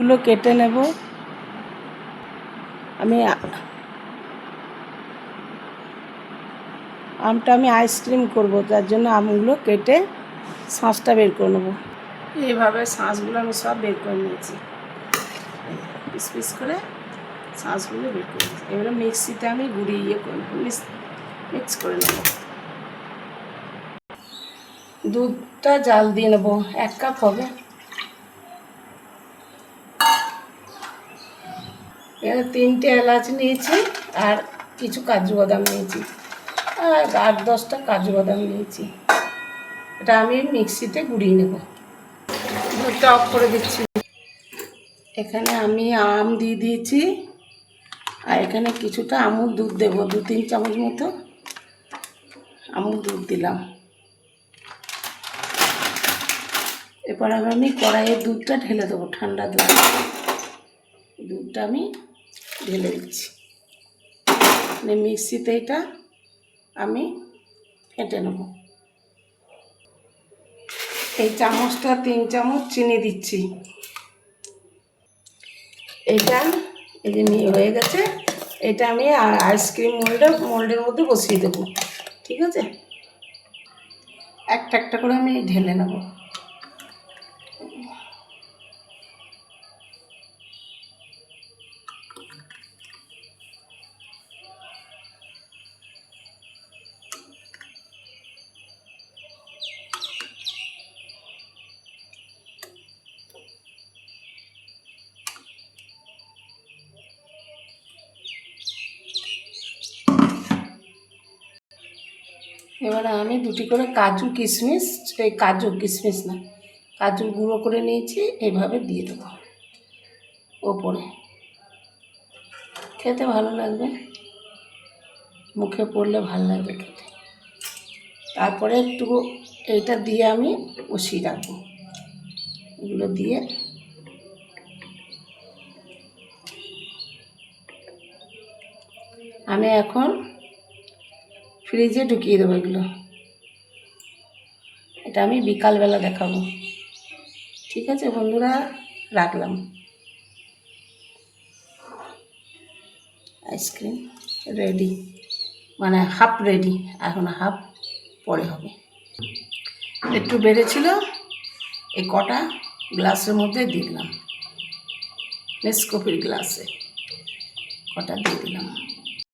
গুলো কেটে নেব। আমটা আমি আইসক্রিম করব, তার জন্য আমগুলো কেটে শাঁসটা বের করে নেব। এইভাবে শাঁসগুলো আমি সব বের করে নিয়েছি, পিস পিস করে শাঁসগুলো বের করে নিয়েছি। এবারে মিক্সিতে আমি গুঁড়িয়ে মিক্স করে নেব। দুধটা জাল দিয়ে নেব, 1 কাপ হবে। এখানে 3টে এলাচ নিয়েছি আর কিছু কাজু বাদাম নিয়েছি, আর 8-10টা কাজু বাদাম নিয়েছি। এটা আমি মিক্সিতে গুঁড়িয়ে নেব। দুধটা অফ করে দিচ্ছি। এখানে আমি আম দিয়ে দিয়েছি, আর এখানে কিছুটা আমুল দুধ দেবো, 2-3 চামচ মতো আমুল দুধ দিলাম। এরপর আমি কড়াইয়ে দুধটা ঢেলে দেবো, ঠান্ডা দুধটা আমি ঢেলে দিচ্ছি। মিক্সিতে এটা আমি ফেটে নেব। এই চামচটা 3 চামচ চিনি দিচ্ছি। এটা এই যে নিয়ে হয়ে গেছে, এটা আমি আইসক্রিম মোল্ডের মধ্যে বসিয়ে দেবো। ঠিক আছে, একটা একটা করে আমি ঢেলে নেব। এবারে আমি 2টি করে কাজু কিশমিশ না, কাজু গুঁড়ো করে নিয়েছি, এইভাবে দিয়ে দেবো ওপরে। খেতে ভালো লাগবে, মুখে পড়লে ভালো লাগবে খেতে। তারপরে একটু এইটা দিয়ে আমি বসিয়ে রাখবো। এগুলো দিয়ে আমি এখন ফ্রিজে ঢুকিয়ে দেবো এগুলো। এটা আমি বিকালবেলা দেখাবো। ঠিক আছে বন্ধুরা, রাখলাম। আইসক্রিম রেডি, মানে হাফ রেডি, এখন হাফ পরে হবে। একটু বেড়েছিল, এই কটা গ্লাসের মধ্যে দিয়ে দিলাম, নেসকফির গ্লাসে কটা দিয়ে দিলাম।